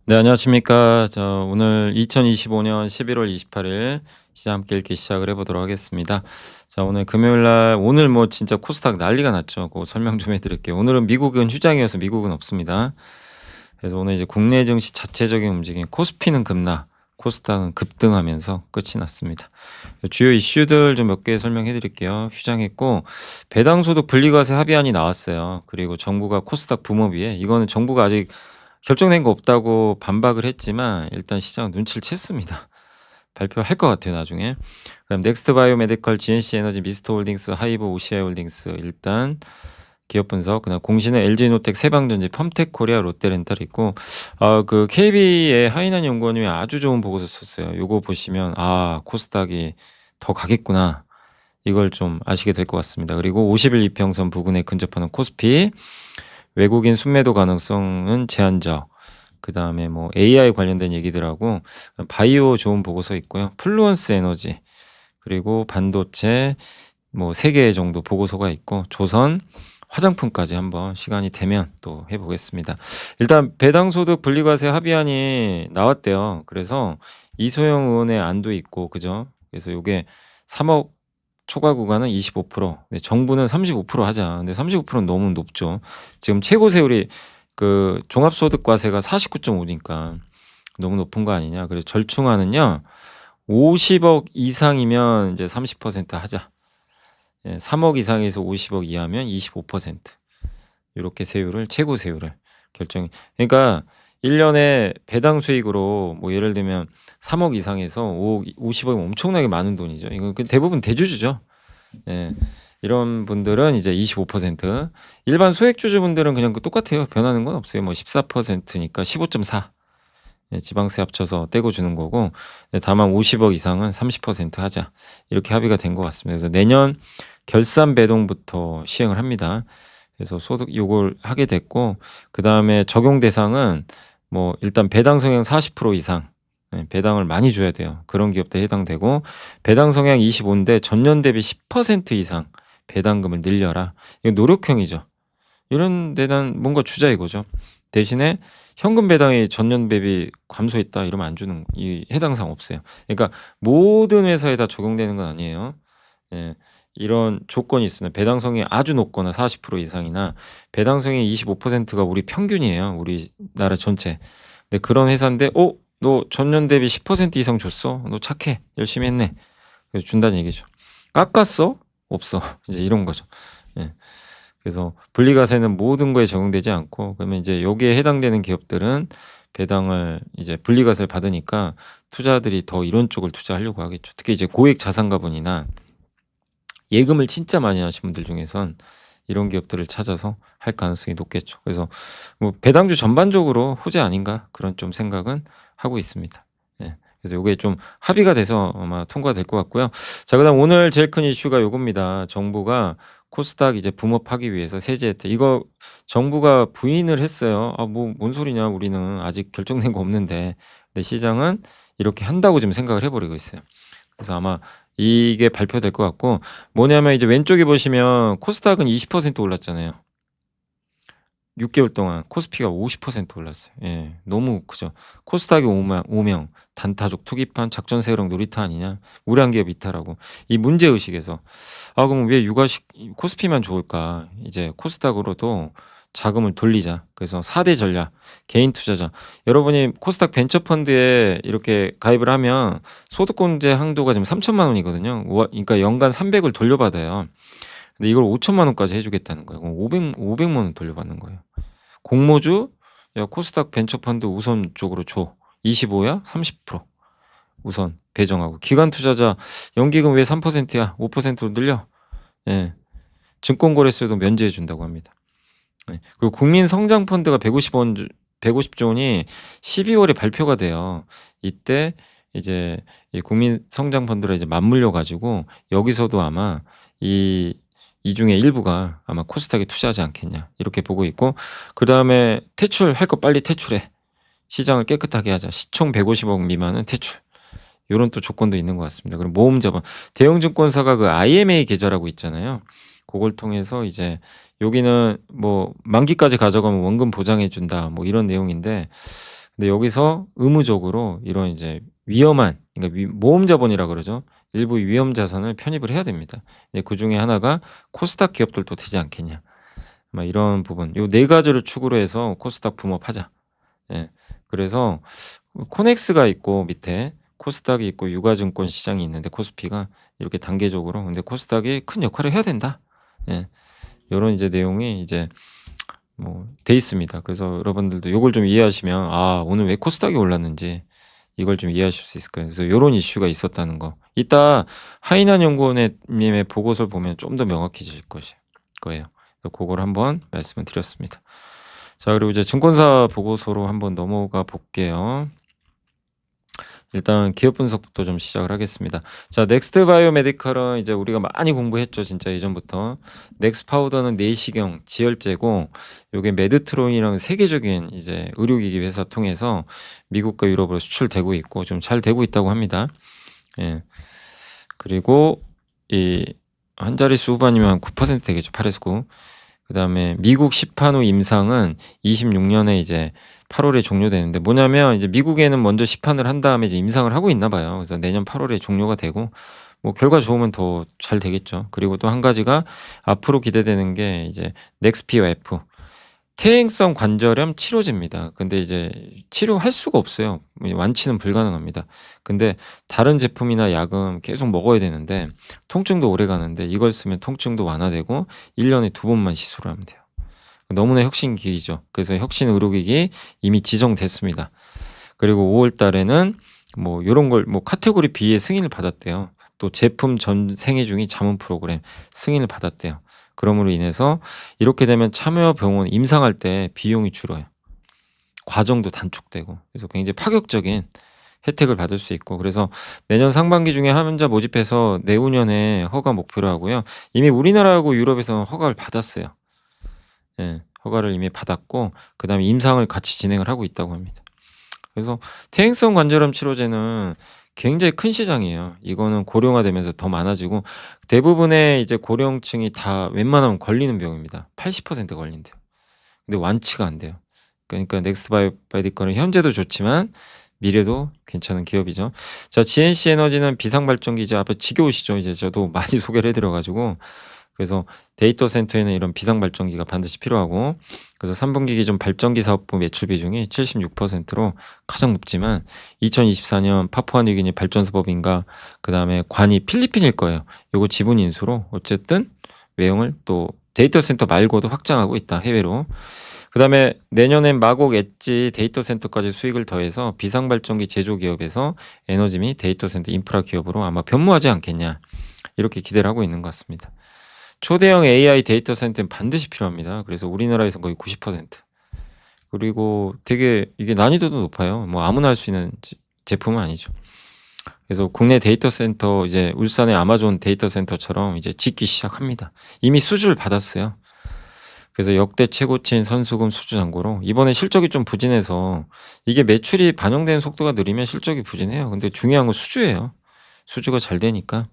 네, 안녕하십니까. 오늘 2025년 11월 28일 시장 함께 읽기 시작을 해보도록 하겠습니다. 자, 오늘 금요일 날, 오늘 뭐 진짜 코스닥 난리가 났죠. 그거 설명 좀 해드릴게요. 오늘은 미국은 휴장이어서 미국은 없습니다. 그래서 오늘 이제 국내 증시 자체적인 움직임, 코스피는 급락, 코스닥은 급등하면서 끝이 났습니다. 주요 이슈들 좀 몇 개 설명해 드릴게요. 휴장했고, 배당소득 분리과세 합의안이 나왔어요. 그리고 정부가 코스닥 붐업위에, 이거는 정부가 아직 결정된 거 없다고 반박을 했지만 일단 시장은 눈치를 챘습니다. 발표할 것 같아요, 나중에. 그다음 넥스트 바이오메디컬, GNC 에너지, 미스터홀딩스, 하이브, OCI홀딩스 일단 기업 분석. 그다음 공시는 LG노텍, 세방전지, 펌텍코리아, 롯데렌탈 있고, 그 KB의 하이난 연구원님이 아주 좋은 보고서 썼어요. 요거 보시면 코스닥이 더 가겠구나. 이걸 좀 아시게 될 것 같습니다. 그리고 50일 이평선 부근에 근접하는 코스피, 외국인 순매도 가능성은 제한적. 그다음에 뭐 AI 관련된 얘기들하고 바이오 좋은 보고서 있고요. 플루언스 에너지, 그리고 반도체 뭐 3개 정도 보고서가 있고, 조선, 화장품까지 한번 시간이 되면 또 해 보겠습니다. 일단 배당소득 분리과세 합의안이 나왔대요. 그래서 이소영 의원의 안도 있고, 그죠? 그래서 요게 3억 초과 구간은 25%, 네, 정부는 35% 하자. 근데 35%는 너무 높죠. 지금 최고 세율이 그 종합소득과세가 49.5니까 너무 높은 거 아니냐. 그래서 절충안은요, 50억 이상이면 이제 30% 하자. 예, 3억 이상에서 50억 이하면 25%. 요렇게 세율을, 최고 세율을 결정. 그러니까 1년에 배당 수익으로 뭐 예를 들면 3억 이상에서 5억, 50억이면 엄청나게 많은 돈이죠. 이건 대부분 대주주죠. 예. 이런 분들은 이제 25%, 일반 소액주주분들은 그냥 똑같아요. 변하는 건 없어요. 뭐 14%니까 15.4. 예, 지방세 합쳐서 떼고 주는 거고, 다만 50억 이상은 30% 하자. 이렇게 합의가 된 것 같습니다. 그래서 내년 결산 배동부터 시행을 합니다. 그래서 소득 요걸 하게 됐고, 그다음에 적용 대상은 뭐 일단 배당 성향 40% 이상, 배당을 많이 줘야 돼요. 그런 기업도 해당되고, 배당 성향 25인데 전년 대비 10% 이상 배당금을 늘려라. 이거 노력형이죠. 이런 데는 뭔가 주자 이거죠. 대신에 현금 배당이 전년 대비 감소했다 이러면 안 주는, 이 해당 사항 없어요. 그러니까 모든 회사에 다 적용되는 건 아니에요. 예. 이런 조건이 있습니다. 배당성이 아주 높거나 40% 이상이나 배당성이 25%가 우리 평균이에요. 우리나라 전체. 근데 그런 회사인데 너 전년 대비 10% 이상 줬어? 너 착해. 열심히 했네. 그래서 준다는 얘기죠. 깎았어? 없어. 이제 이런 거죠. 예. 그래서 분리과세는 모든 거에 적용되지 않고, 그러면 이제 여기에 해당되는 기업들은 배당을 이제 분리과세를 받으니까 투자들이 더 이런 쪽을 투자하려고 하겠죠. 특히 이제 고액 자산가분이나 예금을 진짜 많이 하신 분들 중에선 이런 기업들을 찾아서 할 가능성이 높겠죠. 그래서 뭐 배당주 전반적으로 호재 아닌가, 그런 좀 생각은 하고 있습니다. 예. 그래서 요게 좀 합의가 돼서 아마 통과될 것 같고요. 자, 그다음 오늘 제일 큰 이슈가 요겁니다. 정부가 코스닥 이제 붐업하기 위해서 세제 혜택, 이거 정부가 부인을 했어요. 뭐 뭔 소리냐, 우리는 아직 결정된 거 없는데. 근데 시장은 이렇게 한다고 지금 생각을 해 버리고 있어요. 그래서 아마 이게 발표될 것 같고, 뭐냐면 이제 왼쪽에 보시면 코스닥은 20% 올랐잖아요. 6개월 동안 코스피가 50% 올랐어요. 예, 너무 크죠. 코스닥이 오명, 단타족 투기판, 작전 세력 놀이터 아니냐, 우량 기업 이탈하고, 이 문제 의식에서 그럼 왜 유가식 코스피만 좋을까? 이제 코스닥으로도 자금을 돌리자. 그래서 4대 전략, 개인 투자자. 여러분이 코스닥 벤처펀드에 이렇게 가입을 하면 소득공제 항도가 지금 3천만 원이거든요. 그러니까 연간 300을 돌려받아요. 근데 이걸 5천만 원까지 해주겠다는 거예요. 그럼 500만 원 돌려받는 거예요. 공모주, 야, 코스닥 벤처펀드 우선 쪽으로 줘. 25야? 30% 우선 배정하고. 기관 투자자 연기금 왜 3%야? 5%로 늘려. 예. 증권거래소도 면제해 준다고 합니다. 네. 그리고 국민성장펀드가 150조 원이 12월에 발표가 돼요. 이때 이제 이 국민성장펀드를 이제 맞물려 가지고 여기서도 아마 이 중에 일부가 아마 코스닥에 투자하지 않겠냐, 이렇게 보고 있고, 그다음에 퇴출할 거 빨리 퇴출해. 시장을 깨끗하게 하자. 시총 150억 미만은 퇴출. 요런 또 조건도 있는 것 같습니다. 그리고 모험 자본, 대형증권사가 그 IMA 계좌라고 있잖아요. 그걸 통해서 이제 여기는 뭐 만기까지 가져가면 원금 보장해 준다, 뭐 이런 내용인데, 근데 여기서 의무적으로 이런 이제 위험한, 그러니까 모험 자본이라 그러죠. 일부 위험 자산을 편입을 해야 됩니다. 이제 그중에 하나가 코스닥 기업들도 되지 않겠냐. 막 이런 부분. 요 네 가지를 축으로 해서 코스닥 붐업하자. 예. 그래서 코넥스가 있고 밑에 코스닥이 있고 유가증권 시장이 있는데 코스피가 이렇게 단계적으로, 근데 코스닥이 큰 역할을 해야 된다. 예. 요런 이제 내용이 이제 뭐 돼 있습니다. 그래서 여러분들도 요걸 좀 이해하시면 아 오늘 왜 코스닥이 올랐는지 이걸 좀 이해하실 수 있을 거예요. 그래서 요런 이슈가 있었다는 거. 이따 하이난 연구원의 님의 보고서를 보면 좀 더 명확해질 거예요. 그래서 고걸 한번 말씀을 드렸습니다. 자, 그리고 이제 증권사 보고서로 한번 넘어가 볼게요. 일단 기업 분석부터 좀 시작을 하겠습니다. 자, 넥스트 바이오메디컬은 이제 우리가 많이 공부했죠. 진짜 예전부터. 넥스 파우더는 내시경, 지혈제고 요게 메드트론이랑 세계적인 이제 의료기기 회사 통해서 미국과 유럽으로 수출되고 있고 좀 잘 되고 있다고 합니다. 예. 그리고 이 한 자릿수 후반이면 9% 되겠죠. 8에서 9. 그다음에 미국 시판 후 임상은 26년에 이제 8월에 종료되는데, 뭐냐면 이제 미국에는 먼저 시판을 한 다음에 이제 임상을 하고 있나 봐요. 그래서 내년 8월에 종료가 되고 뭐 결과 좋으면 더 잘 되겠죠. 그리고 또 한 가지가 앞으로 기대되는 게 이제 넥스피어-F 퇴행성 관절염 치료제입니다. 근데 이제 치료할 수가 없어요. 완치는 불가능합니다. 근데 다른 제품이나 약은 계속 먹어야 되는데 통증도 오래 가는데 이걸 쓰면 통증도 완화되고 1 년에 2 번만 시술을 하면 돼요. 너무나 혁신기기죠. 그래서 혁신 의료기기 이미 지정됐습니다. 그리고 5월 달에는 뭐 요런 걸 뭐 카테고리 B의 승인을 받았대요. 또 제품 전 생애 중이 자문 프로그램 승인을 받았대요. 그럼으로 인해서 이렇게 되면 참여 병원 임상할 때 비용이 줄어요. 과정도 단축되고 그래서 굉장히 파격적인 혜택을 받을 수 있고, 그래서 내년 상반기 중에 환자 모집해서 내후년에 허가 목표로 하고요. 이미 우리나라하고 유럽에서는 허가를 받았어요. 예. 허가를 이미 받았고 그다음에 임상을 같이 진행을 하고 있다고 합니다. 그래서 퇴행성 관절염 치료제는 굉장히 큰 시장이에요. 이거는 고령화되면서 더 많아지고 대부분의 이제 고령층이 다 웬만하면 걸리는 병입니다. 80% 걸린대요. 근데 완치가 안 돼요. 그러니까 넥스트 바이오메디컬은 현재도 좋지만 미래도 괜찮은 기업이죠. 자, GNC 에너지는 비상 발전기 이제 앞에 지겨우시죠? 이제 저도 많이 소개를 해 드려 가지고. 그래서 데이터 센터에는 이런 비상 발전기가 반드시 필요하고, 그래서 3분기 기준 발전기 사업부 매출 비중이 76%로 가장 높지만 2024년 파푸아 뉴기니 발전소 법인과 그다음에 관이 필리핀일 거예요. 요거 지분 인수로 어쨌든 외형을 또 데이터 센터 말고도 확장하고 있다, 해외로. 그다음에 내년엔 마곡 엣지 데이터 센터까지 수익을 더해서 비상 발전기 제조 기업에서 에너지 및 데이터 센터 인프라 기업으로 아마 변모하지 않겠냐, 이렇게 기대를 하고 있는 것 같습니다. 초대형 AI 데이터 센터는 반드시 필요합니다. 그래서 우리나라에서 거의 90%. 그리고 되게 이게 난이도도 높아요. 뭐 아무나 할 수 있는 제품은 아니죠. 그래서 국내 데이터 센터 이제 울산의 아마존 데이터 센터처럼 이제 짓기 시작합니다. 이미 수주를 받았어요. 그래서 역대 최고치인 선수금 수주 잔고로 이번에 실적이 좀 부진해서, 이게 매출이 반영되는 속도가 느리면 실적이 부진해요. 근데 중요한 건 수주예요. 수주가 잘 되니까.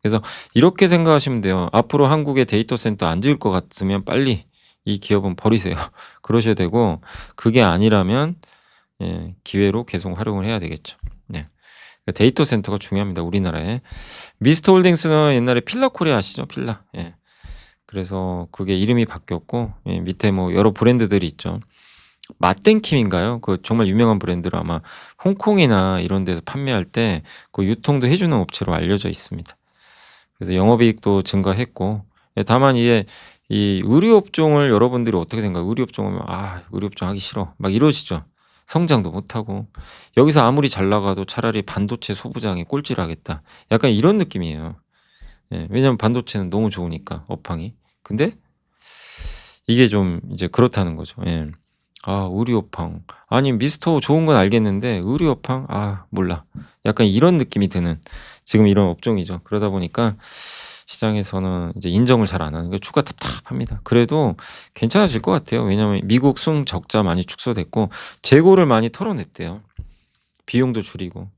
그래서 이렇게 생각하시면 돼요. 앞으로 한국에 데이터 센터 안 지을 것 같으면 빨리 이 기업은 버리세요. 그러셔야 되고, 그게 아니라면 예, 기회로 계속 활용을 해야 되겠죠. 네. 데이터 센터가 중요합니다, 우리나라에. 미스터 홀딩스는 옛날에 필라 코리아 아시죠? 필라. 예. 그래서 그게 이름이 바뀌었고, 예, 밑에 뭐 여러 브랜드들이 있죠. 맛땡킴인가요? 그 정말 유명한 브랜드로 아마 홍콩이나 이런 데서 판매할 때 그 유통도 해주는 업체로 알려져 있습니다. 그래서 영업이익도 증가했고, 예, 다만 이게 이 의료업종을 여러분들이 어떻게 생각해요? 의료업종 하면 아 의료업종 하기 싫어 막 이러시죠. 성장도 못하고 여기서 아무리 잘 나가도 차라리 반도체 소부장이 꼴찌를 하겠다, 약간 이런 느낌이에요. 예, 왜냐면 반도체는 너무 좋으니까 업황이. 근데 이게 좀 이제 그렇다는 거죠. 예. 아 의료업황. 아니 미스터 좋은 건 알겠는데 의료업황? 아 몰라. 약간 이런 느낌이 드는 지금 이런 업종이죠. 그러다 보니까 시장에서는 이제 인정을 잘 안 하는 게 주가 답답합니다. 그래도 괜찮아질 것 같아요. 왜냐하면 미국 순 적자 많이 축소됐고 재고를 많이 털어냈대요. 비용도 줄이고.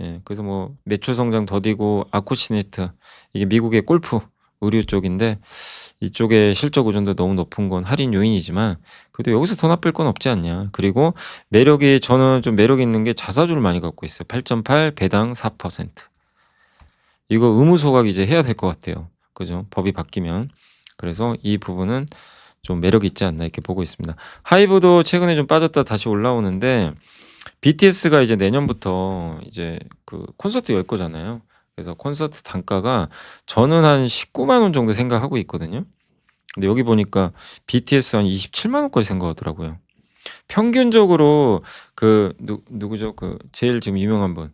예. 그래서 뭐 매출 성장 더디고 아쿠시네트, 이게 미국의 골프 의류 쪽인데 이쪽에 실적 의존도 너무 높은 건 할인 요인이지만 그래도 여기서 더 나쁠 건 없지 않냐. 그리고 매력이 저는 좀 매력 있는 게 자사주를 많이 갖고 있어요. 8.8 배당 4%. 이거 의무 소각 이제 해야 될 것 같아요. 그죠? 법이 바뀌면. 그래서 이 부분은 좀 매력이 있지 않나 이렇게 보고 있습니다. 하이브도 최근에 좀 빠졌다 다시 올라오는데 BTS가 이제 내년부터 이제 그 콘서트 열 거잖아요. 그래서 콘서트 단가가 저는 한 190,000원 정도 생각하고 있거든요. 근데 여기 보니까 BTS 한 270,000 원까지 생각하더라고요. 평균적으로 그 누구죠? 그 제일 지금 유명한 분.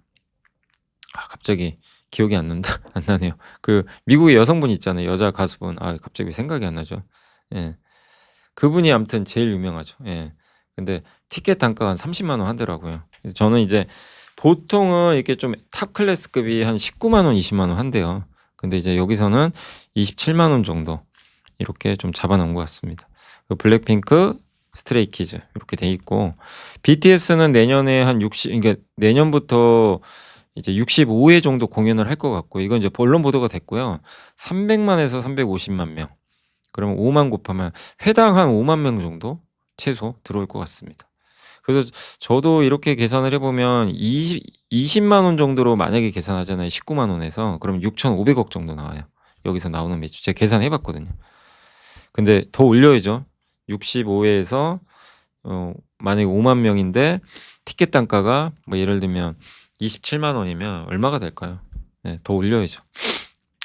갑자기 기억이 안 난다. 안 나네요. 그 미국의 여성분 있잖아요. 여자 가수분. 갑자기 생각이 안 나죠. 예. 그분이 아무튼 제일 유명하죠. 예. 근데 티켓 단가가 한 300,000원 하더라고요. 그래서 저는 이제 보통은 이렇게 좀 탑 클래스급이 한 190,000 원, 200,000 원 한대요. 근데 이제 여기서는 270,000 원 정도 이렇게 좀 잡아 놓은 것 같습니다. 블랙핑크, 스트레이키즈 이렇게 돼 있고 BTS는 내년에 한 60 그러니까 내년부터 이제 65회 정도 공연을 할 것 같고 이건 이제 언론 보도가 됐고요. 300만에서 350만 명. 그러면 5만 곱하면 회당 한 5만 명 정도 최소 들어올 것 같습니다. 그래서 저도 이렇게 계산을 해보면 20만 원 정도로 만약에 계산하잖아요. 19만 원에서 그럼 6,500억 정도 나와요. 여기서 나오는 매출 제가 계산해 봤거든요. 근데 더 올려야죠. 65회에서 만약에 5만 명인데 티켓 단가가 뭐 예를 들면 27만 원이면 얼마가 될까요? 네, 더 올려야죠.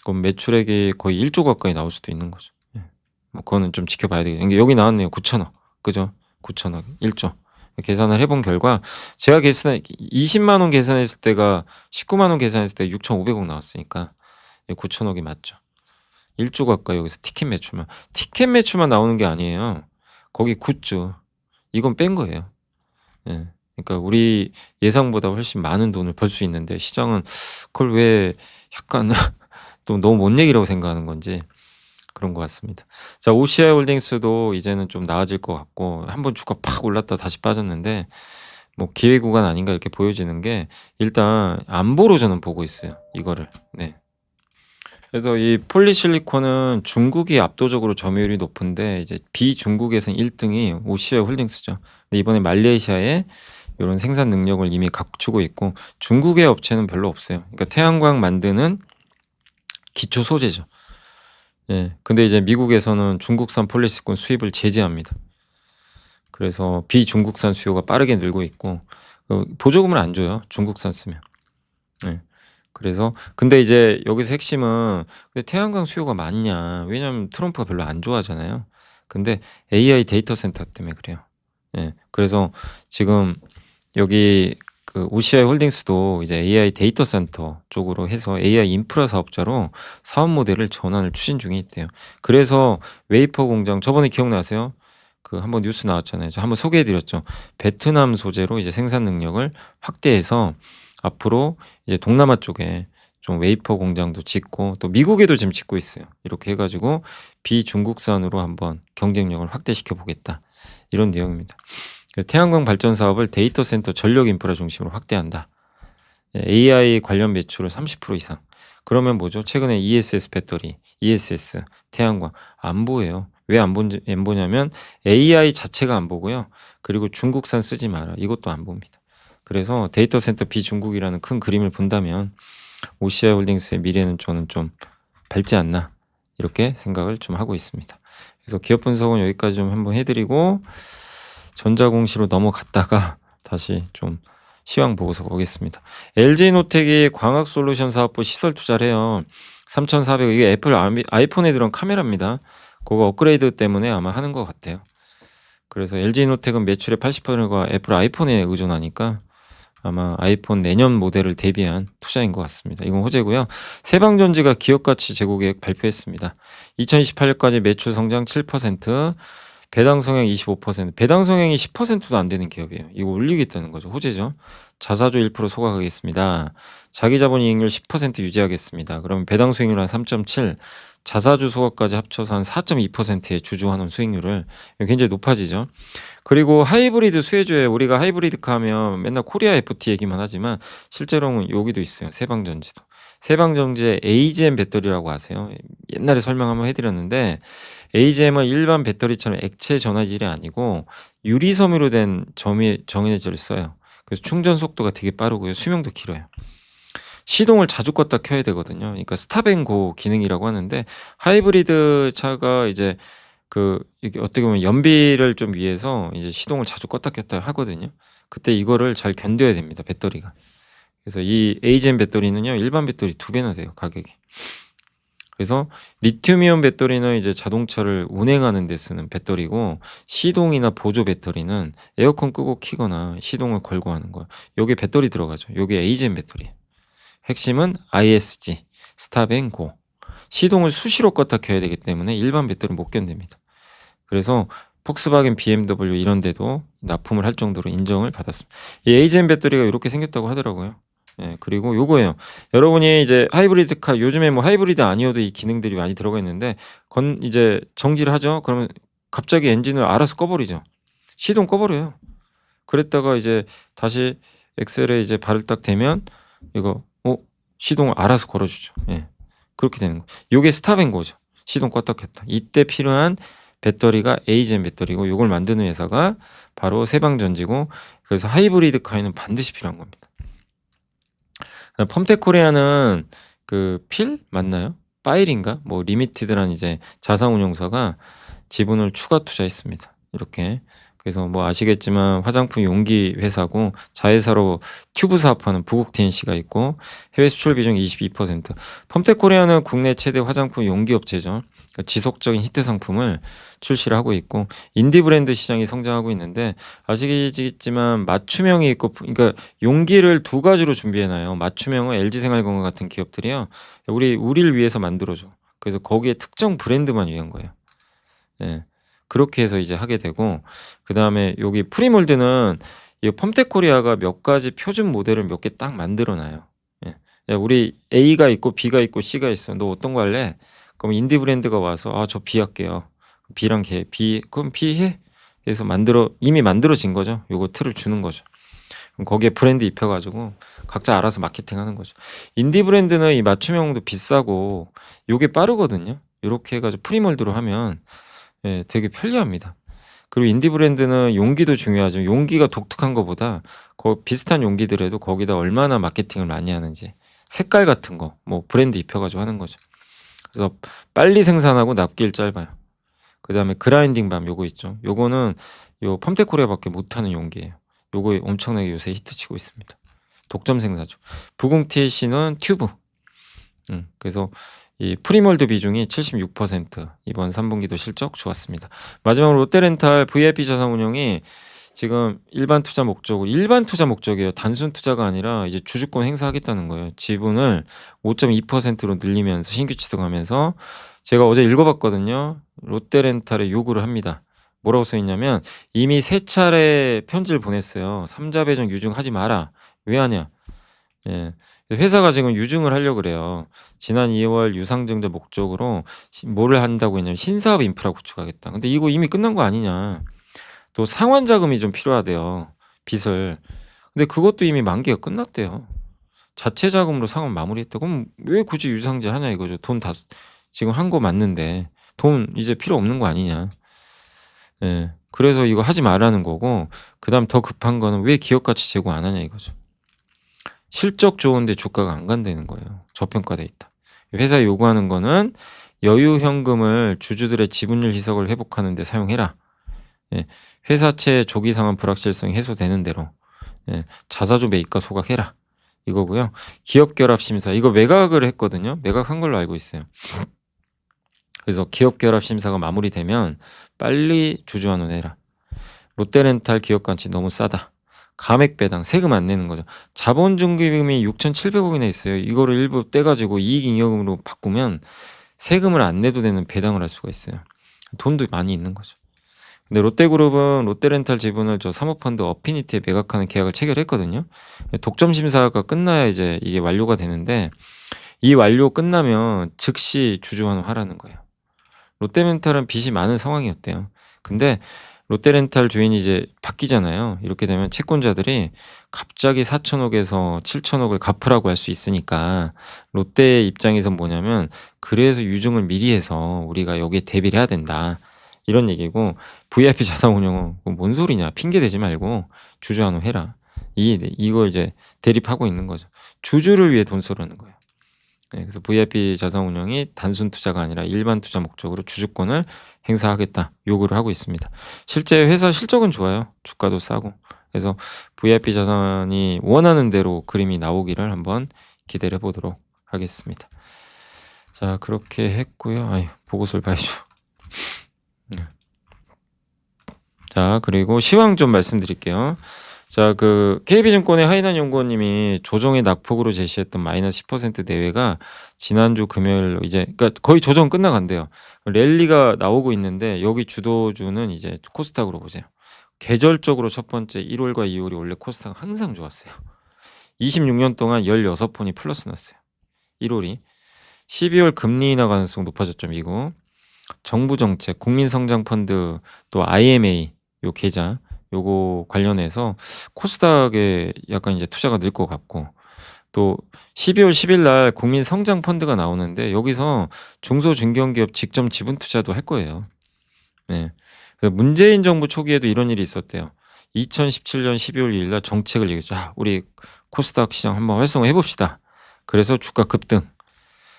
그럼 매출액이 거의 1조 가까이 나올 수도 있는 거죠. 예. 뭐 그거는 좀 지켜봐야 되겠네요. 여기 나왔네요. 9천억. 그죠? 9천억. 1조. 계산을 해본 결과 제가 20만 원 계산했을 때가 19만 원 계산했을 때 6,500억 나왔으니까 9천억이 맞죠. 1조 가까이 여기서 티켓 매출만 나오는 게 아니에요. 거기 굿즈 이건 뺀 거예요. 예. 그러니까 우리 예상보다 훨씬 많은 돈을 벌 수 있는데 시장은 그걸 왜 약간 또 너무 먼 얘기라고 생각하는 건지 그런 것 같습니다. 자, OCI 홀딩스도 이제는 좀 나아질 것 같고 한번 주가 팍 올랐다 다시 빠졌는데 뭐 기회 구간 아닌가 이렇게 보여지는 게 일단 안보로 저는 보고 있어요. 이거를. 네. 그래서 이 폴리실리콘은 중국이 압도적으로 점유율이 높은데 이제 비중국에서는 1등이 OCI 홀딩스죠. 근데 이번에 말레이시아에 이런 생산 능력을 이미 갖추고 있고 중국의 업체는 별로 없어요. 그러니까 태양광 만드는 기초 소재죠. 예. 근데 이제 미국에서는 중국산 폴리시리콘 수입을 제재합니다. 그래서 비중국산 수요가 빠르게 늘고 있고 보조금을 안 줘요. 중국산 쓰면. 예. 그래서 근데 이제 여기서 핵심은 근데 태양광 수요가 많냐. 왜냐면 트럼프가 별로 안 좋아하잖아요. 근데 AI 데이터 센터 때문에 그래요. 예. 그래서 지금 여기 그 OCI 홀딩스도 이제 AI 데이터 센터 쪽으로 해서 AI 인프라 사업자로 사업 모델을 전환을 추진 중에 있대요. 그래서 웨이퍼 공장 저번에 기억나세요? 그 한번 뉴스 나왔잖아요. 저 한번 소개해 드렸죠. 베트남 소재로 이제 생산 능력을 확대해서 앞으로 이제 동남아 쪽에 좀 웨이퍼 공장도 짓고 또 미국에도 지금 짓고 있어요. 이렇게 해 가지고 비중국산으로 한번 경쟁력을 확대시켜 보겠다. 이런 내용입니다. 태양광 발전 사업을 데이터 센터 전력 인프라 중심으로 확대한다. AI 관련 매출을 30% 이상. 그러면 뭐죠? 최근에 ESS 배터리, ESS, 태양광 안 보여요. 왜 안 보냐면 AI 자체가 안 보고요. 그리고 중국산 쓰지 마라. 이것도 안 봅니다. 그래서 데이터 센터 비중국이라는 큰 그림을 본다면 OCI 홀딩스의 미래는 저는 좀 밝지 않나 이렇게 생각을 좀 하고 있습니다. 그래서 기업 분석은 여기까지 좀 한번 해드리고 전자공시로 넘어갔다가 다시 좀 시황 보고서 오겠습니다. LG노텍이 광학솔루션 사업부 시설 투자를 해요. 3,400억 이게 애플 아이폰에 들어온 카메라입니다. 그거 업그레이드 때문에 아마 하는 것 같아요. 그래서 LG노텍은 매출의 80%가 애플 아이폰에 의존하니까 아마 아이폰 내년 모델을 대비한 투자인 것 같습니다. 이건 호재고요. 세방전지가 기업가치 재고계획 발표했습니다. 2028년까지 매출 성장 7%, 배당 성향 25%, 배당 성향이 10%도 안 되는 기업이에요. 이거 올리겠다는 거죠. 호재죠. 자사주 1% 소각하겠습니다. 자기자본 이익률 10% 유지하겠습니다. 그러면 배당 수익률 한 3.7, 자사주 소각까지 합쳐서 한 4.2%의 주주환원 수익률을 굉장히 높아지죠. 그리고 하이브리드 수혜주예요. 우리가 하이브리드카 하면 맨날 코리아 FT 얘기만 하지만 실제로는 여기도 있어요. 세방전지도. 세방정지의 AGM 배터리라고 아세요? 옛날에 설명 한번 해 드렸는데 AGM은 일반 배터리처럼 액체 전화질이 아니고 유리섬유로 된 점이 정해져를 써요. 그래서 충전 속도가 되게 빠르고요. 수명도 길어요. 시동을 자주 껐다 켜야 되거든요. 그러니까 스탑 앤 고 기능이라고 하는데 하이브리드 차가 이제 이게 어떻게 보면 연비를 좀 위해서 이제 시동을 자주 껐다 켰다 하거든요. 그때 이거를 잘 견뎌야 됩니다, 배터리가. 그래서 이 AGM 배터리는요, 일반 배터리 2배나 돼요, 가격이. 그래서 리튬이온 배터리는 이제 자동차를 운행하는 데 쓰는 배터리고, 시동이나 보조 배터리는 에어컨 끄고 켜거나 시동을 걸고 하는 거예요. 요게 배터리 들어가죠. 요게 AGM 배터리. 핵심은 ISG, 스탑 앤 고. 시동을 수시로 껐다 켜야 되기 때문에 일반 배터리는 못 견딥니다. 그래서 폭스바겐, BMW 이런 데도 납품을 할 정도로 인정을 받았습니다. 이 AGM 배터리가 이렇게 생겼다고 하더라고요. 예, 그리고 요거예요. 여러분이 이제 하이브리드 카, 요즘에 뭐 하이브리드 아니어도 이 기능들이 많이 들어가 있는데 이제 정지를 하죠. 그러면 갑자기 엔진을 알아서 꺼버리죠. 시동 꺼버려요. 그랬다가 이제 다시 엑셀에 이제 발을 딱 대면 이거 시동을 알아서 걸어주죠. 예, 그렇게 되는 거. 요게 스탑 앤 고죠. 시동 껐다 켰다. 이때 필요한 배터리가 AGM 배터리고, 요걸 만드는 회사가 바로 세방전지고, 그래서 하이브리드 카에는 반드시 필요한 겁니다. 펌텍코리아는 필 맞나요? 파일인가? 뭐 리미티드란 이제 자산운용사가 지분을 추가 투자했습니다. 이렇게. 그래서 뭐 아시겠지만 화장품 용기 회사고, 자회사로 튜브 사업하는 부국 TNC가 있고, 해외 수출 비중 22%. 펌텍코리아는 국내 최대 화장품 용기 업체죠. 그러니까 지속적인 히트 상품을 출시를 하고 있고, 인디 브랜드 시장이 성장하고 있는데, 아시겠지만 맞춤형이 있고, 그러니까 용기를 두 가지로 준비해 놔요. 맞춤형은 LG생활건강 같은 기업들이요, 우리를 위해서 만들어줘. 그래서 거기에 특정 브랜드만 위한 거예요. 예. 그렇게 해서 이제 하게 되고, 그다음에 여기 프리몰드는 이 펌텍코리아가 몇 가지 표준 모델을 몇 개 딱 만들어 놔요. 예. 야, 우리 A가 있고 B가 있고 C가 있어. 너 어떤 거 할래? 그럼 인디 브랜드가 와서 저 B 할게요. B랑 B, 그럼 B 해. 그래서 이미 만들어진 거죠. 요거 틀을 주는 거죠. 그럼 거기에 브랜드 입혀 가지고 각자 알아서 마케팅하는 거죠. 인디 브랜드는 이 맞춤형도 비싸고 요게 빠르거든요. 요렇게 해 가지고 프리몰드로 하면 예, 되게 편리합니다. 그리고 인디 브랜드는 용기도 중요하지만, 용기가 독특한 것보다 비슷한 용기들에도 거기다 얼마나 마케팅을 많이 하는지, 색깔 같은 거 뭐 브랜드 입혀 가지고 하는 거죠. 그래서 빨리 생산하고 납기일 짧아요. 그다음에 그라인딩 밤 요거 있죠. 요거는 요 펌텍코리아밖에 못하는 용기예요. 요거 엄청나게 요새 히트치고 있습니다. 독점 생사죠. 부궁 TLC는 튜브. 그래서 이 프리몰드 비중이 76%, 이번 3분기도 실적 좋았습니다. 마지막으로 롯데렌탈 VIP 자산운용이 지금 일반 투자 목적이에요. 단순 투자가 아니라 이제 주주권 행사하겠다는 거예요. 지분을 5.2%로 늘리면서 신규 취득하면서, 제가 어제 읽어봤거든요. 롯데렌탈에 요구를 합니다. 뭐라고 써 있냐면, 이미 3차례 편지를 보냈어요. 3자 배정 유증하지 마라. 왜 하냐? 예. 회사가 지금 유증을 하려고 그래요. 지난 2월 유상증자 목적으로 뭐를 한다고 했냐면 신사업 인프라 구축하겠다. 근데 이거 이미 끝난 거 아니냐. 또 상환 자금이 좀 필요하대요, 빚을. 근데 그것도 이미 만기가 끝났대요. 자체 자금으로 상환 마무리했다. 그럼 왜 굳이 유상증 하냐 이거죠. 돈 다 지금 한 거 맞는데 돈 이제 필요 없는 거 아니냐. 예. 그래서 이거 하지 말라는 거고, 그다음 더 급한 거는 왜 기업 가치 제고 안 하냐 이거죠. 실적 좋은데 주가가 안 간다는 거예요. 저평가돼 있다. 회사 요구하는 거는 여유 현금을 주주들의 지분율 희석을 회복하는 데 사용해라. 예, 회사채 조기 상환 불확실성이 해소되는 대로 자사주 매입과 소각해라. 이거고요. 기업 결합 심사, 이거 매각을 했거든요. 매각한 걸로 알고 있어요. 그래서 기업 결합 심사가 마무리되면 빨리 주주 환원해라. 롯데렌탈 기업 가치 너무 싸다. 감액 배당, 세금 안 내는 거죠. 자본 증기금이 6,700억이나 있어요. 이거를 일부 떼가지고 이익 잉여금으로 바꾸면 세금을 안 내도 되는 배당을 할 수가 있어요. 돈도 많이 있는 거죠. 근데 롯데그룹은 롯데렌탈 지분을 사모펀드 어피니티에 매각하는 계약을 체결했거든요. 독점 심사가 끝나야 이제 이게 완료가 되는데, 이 완료 끝나면 즉시 주주 환원하라는 거예요. 롯데멘탈은 빚이 많은 상황이었대요. 근데 롯데렌탈 주인이 이제 바뀌잖아요. 이렇게 되면 채권자들이 갑자기 4천억에서 7천억을 갚으라고 할 수 있으니까 롯데의 입장에선 뭐냐면 그래서 유증을 미리 해서 우리가 여기에 대비를 해야 된다. 이런 얘기고 VIP 자산운용은 뭔 소리냐. 핑계 대지 말고 주주 환원 해라. 이거 이제 대립하고 있는 거죠. 주주를 위해 돈 쓰라는 거예요. 그래서 VIP 자산운용이 단순 투자가 아니라 일반 투자 목적으로 주주권을 행사하겠다 요구를 하고 있습니다. 실제 회사 실적은 좋아요. 주가도 싸고. 그래서 VIP 자산이 원하는 대로 그림이 나오기를 한번 기대를 해보도록 하겠습니다. 자, 그렇게 했고요. 아유, 보고서를 봐야죠. 네. 자, 그리고 시황 좀 말씀드릴게요. 자, KB증권의 하이난 연구원님이 조정의 낙폭으로 제시했던 마이너스 10% 내외가 지난주 금요일 이제 그러니까 거의 조정 끝나간대요. 랠리가 나오고 있는데 여기 주도주는 이제 코스닥으로 보세요. 계절적으로 첫 번째 1월과 2월이 원래 코스닥은 항상 좋았어요. 26년 동안 16폰이 플러스 났어요. 1월이. 12월 금리 인하 가능성 높아졌죠, 미국. 정부 정책, 국민성장펀드, 또 IMA 요 계좌 요거 관련해서 코스닥에 약간 이제 투자가 늘 것 같고 또 12월 10일 날 국민성장펀드가 나오는데 여기서 중소중견기업 직접 지분 투자도 할 거예요. 네. 문재인 정부 초기에도 이런 일이 있었대요. 2017년 12월 2일 날 정책을 얘기했죠. 우리 코스닥 시장 한번 활성화해 봅시다. 그래서 주가 급등.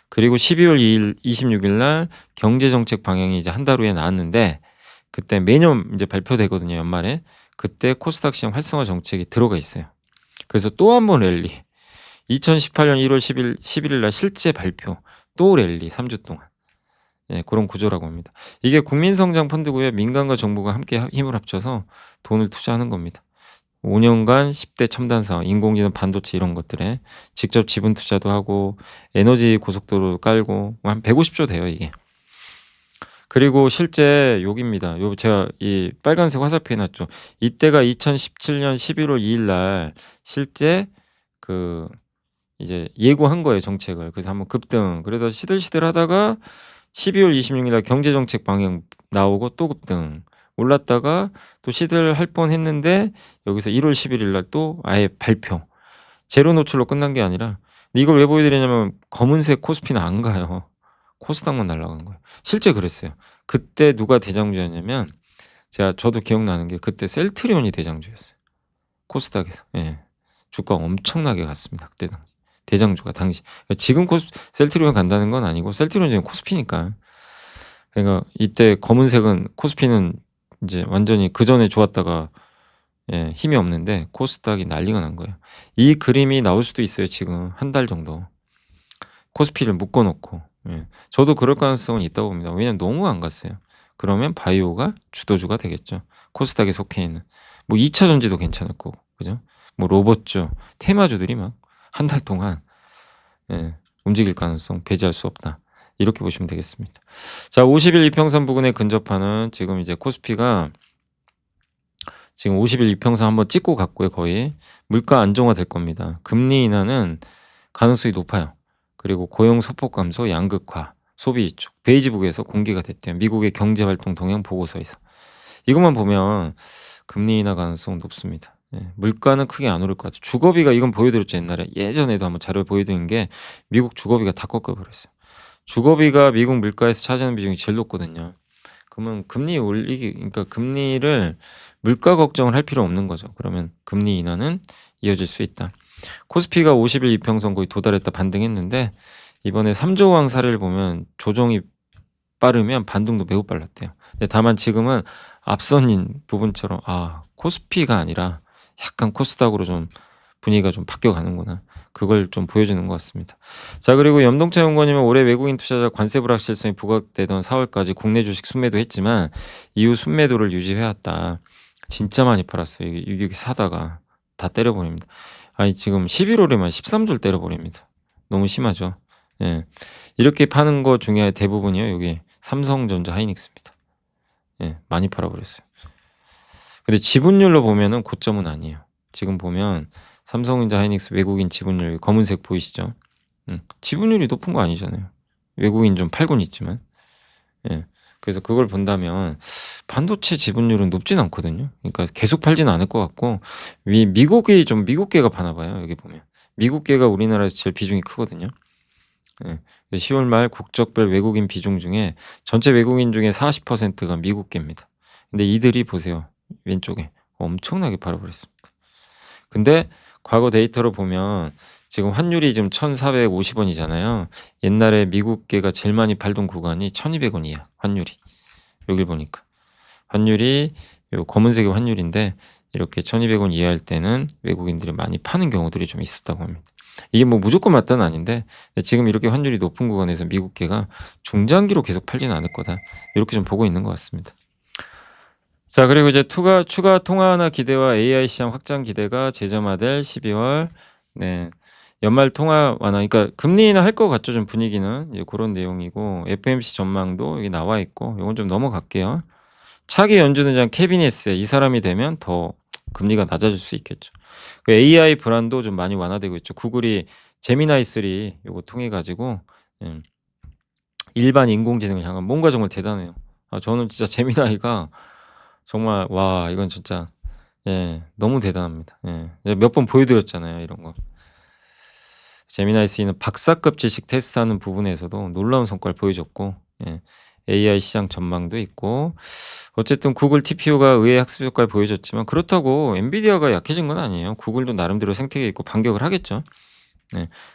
그리고 12월 2일, 26일 날 경제정책 방향이 이제 한 달 후에 나왔는데 그때 매년 이제 발표되거든요, 연말에. 그때 코스닥 시장 활성화 정책이 들어가 있어요. 그래서 또 한 번 랠리. 2018년 1월 11일 날 실제 발표. 또 랠리 3주 동안. 예, 그런 구조라고 합니다. 이게 국민성장펀드고요. 민간과 정부가 함께 힘을 합쳐서 돈을 투자하는 겁니다. 5년간 10대 첨단 사업, 인공지능, 반도체 이런 것들에 직접 지분 투자도 하고 에너지 고속도로 깔고 한 150조 돼요, 이게. 그리고 실제 여기입니다. 요 제가 이 빨간색 화살표 해놨죠. 이때가 2017년 11월 2일 날 실제 이제 예고한 거예요, 정책을. 그래서 한번 급등. 그래서 시들시들하다가 12월 26일 날 경제정책 방향 나오고 또 급등. 올랐다가 또 시들할 뻔했는데 여기서 1월 11일 날 또 아예 발표. 제로 노출로 끝난 게 아니라 이걸 왜 보여드리냐면 검은색 코스피는 안 가요. 코스닥만 날아간 거예요. 실제 그랬어요. 그때 누가 대장주였냐면 저도 기억나는 게 그때 셀트리온이 대장주였어요. 코스닥에서. 예. 주가 엄청나게 갔습니다. 그때 당시. 대장주가 당시. 지금 셀트리온 간다는 건 아니고 셀트리온 지금 코스피니까. 그러니까 이때 검은색은 코스피는 이제 완전히 그 전에 좋았다가 예, 힘이 없는데 코스닥이 난리가 난 거예요. 이 그림이 나올 수도 있어요. 지금 한 달 정도. 코스피를 묶어놓고. 예. 저도 그럴 가능성은 있다고 봅니다. 왜냐면 너무 안 갔어요. 그러면 바이오가 주도주가 되겠죠. 코스닥에 속해 있는. 뭐 2차 전지도 괜찮을 거고. 그죠? 뭐 로봇주, 테마주들이 막 한 달 동안 예, 움직일 가능성 배제할 수 없다. 이렇게 보시면 되겠습니다. 자, 50일 이평선 부근에 근접하는 지금 이제 코스피가 지금 50일 이평선 한번 찍고 갔고요. 거의 물가 안정화 될 겁니다. 금리 인하는 가능성이 높아요. 그리고 고용 소폭 감소 양극화 소비 이쪽 베이지북에서 공개가 됐대요. 미국의 경제활동 동향 보고서에서. 이것만 보면 금리 인하 가능성 높습니다. 예, 물가는 크게 안 오를 것 같아요. 주거비가 이건 보여드렸죠. 옛날에 예전에도 한번 자료 보여드린 게 미국 주거비가 다 꺾여버렸어요. 주거비가 미국 물가에서 차지하는 비중이 제일 높거든요. 그러면 금리 올리기 그러니까 금리를 물가 걱정을 할 필요 없는 거죠. 그러면 금리 인하는 이어질 수 있다. 코스피가 50일 이평선 거의 도달했다 반등했는데 이번에 3조 원 사례를 보면 조정이 빠르면 반등도 매우 빨랐대요. 근데 다만 지금은 앞선 부분처럼 코스피가 아니라 약간 코스닥으로 좀 분위기가 좀 바뀌어가는구나. 그걸 좀 보여주는 것 같습니다. 자, 그리고 염동차 연구원님은 올해 외국인 투자자 관세 불확실성이 부각되던 4월까지 국내 주식 순매도 했지만 이후 순매도를 유지해왔다. 진짜 많이 팔았어요. 이게 사다가 다 때려버립니다. 아니 지금 11월에만 13조를 때려버립니다. 너무 심하죠. 예. 이렇게 파는 거 중에 대부분이요. 여기 삼성전자 하이닉스입니다. 예, 많이 팔아버렸어요. 근데 지분율로 보면은 고점은 아니에요. 지금 보면 삼성전자 하이닉스 외국인 지분율 검은색 보이시죠? 지분율이 높은 거 아니잖아요. 외국인 좀 팔곤 있지만. 예. 그래서 그걸 본다면 반도체 지분율은 높진 않거든요. 그러니까 계속 팔지는 않을 것 같고 미국계가 파나 봐요, 여기 보면. 미국계가 우리나라에서 제일 비중이 크거든요. 예. 10월 말 국적별 외국인 비중 중에 전체 외국인 중에 40%가 미국계입니다. 근데 이들이 보세요. 왼쪽에 엄청나게 팔아버렸습니다. 근데 과거 데이터로 보면 지금 환율이 지금 1,450원이잖아요. 옛날에 미국계가 제일 많이 팔던 구간이 1,200원이야, 환율이. 여길 보니까. 환율이 요 검은색이 환율인데 이렇게 1,200원 이하일 때는 외국인들이 많이 파는 경우들이 좀 있었다고 합니다. 이게 뭐 무조건 맞다는 아닌데 지금 이렇게 환율이 높은 구간에서 미국계가 중장기로 계속 팔지는 않을 거다. 이렇게 좀 보고 있는 것 같습니다. 자, 그리고 이제 추가 통화 완화 기대와 AI 시장 확장 기대가 재점화될 12월. 네. 연말 통화 완화, 그러니까 금리 인하 할 것 같죠, 좀 분위기는. 이제 그런 내용이고 FOMC 전망도 여기 나와 있고 요건 좀 넘어갈게요. 차기 연준의장 케빈 헤스, 이 사람이 되면 더 금리가 낮아질 수 있겠죠. AI 불안도 좀 많이 완화되고 있죠. 구글이 제미나이 3 요거 통해 가지고 일반 인공지능을 향한 뭔가 정말 대단해요. 저는 진짜 제미나이가 정말 와, 이건 진짜 너무 대단합니다. 몇 번 보여드렸잖아요, 이런 거. 제미나이 3는 박사급 지식 테스트하는 부분에서도 놀라운 성과를 보여줬고 AI 시장 전망도 있고 어쨌든 구글 TPU가 의외의 학습 효과를 보여줬지만 그렇다고 엔비디아가 약해진 건 아니에요. 구글도 나름대로 생태계 있고 반격을 하겠죠.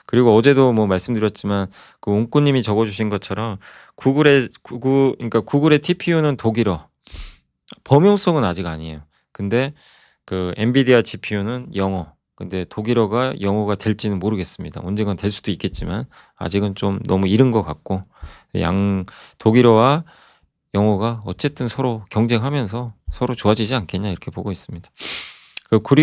그리고 어제도 뭐 말씀드렸지만 그 옹꾸님이 적어주신 것처럼 그러니까 구글의 TPU는 독일어, 범용성은 아직 아니에요. 근데 그 엔비디아 GPU는 영어. 근데 독일어가 영어가 될지는 모르겠습니다. 언젠간 될 수도 있겠지만 아직은 좀 너무 이른 것 같고 독일어와 영어가 어쨌든 서로 경쟁하면서 서로 좋아지지 않겠냐 이렇게 보고 있습니다.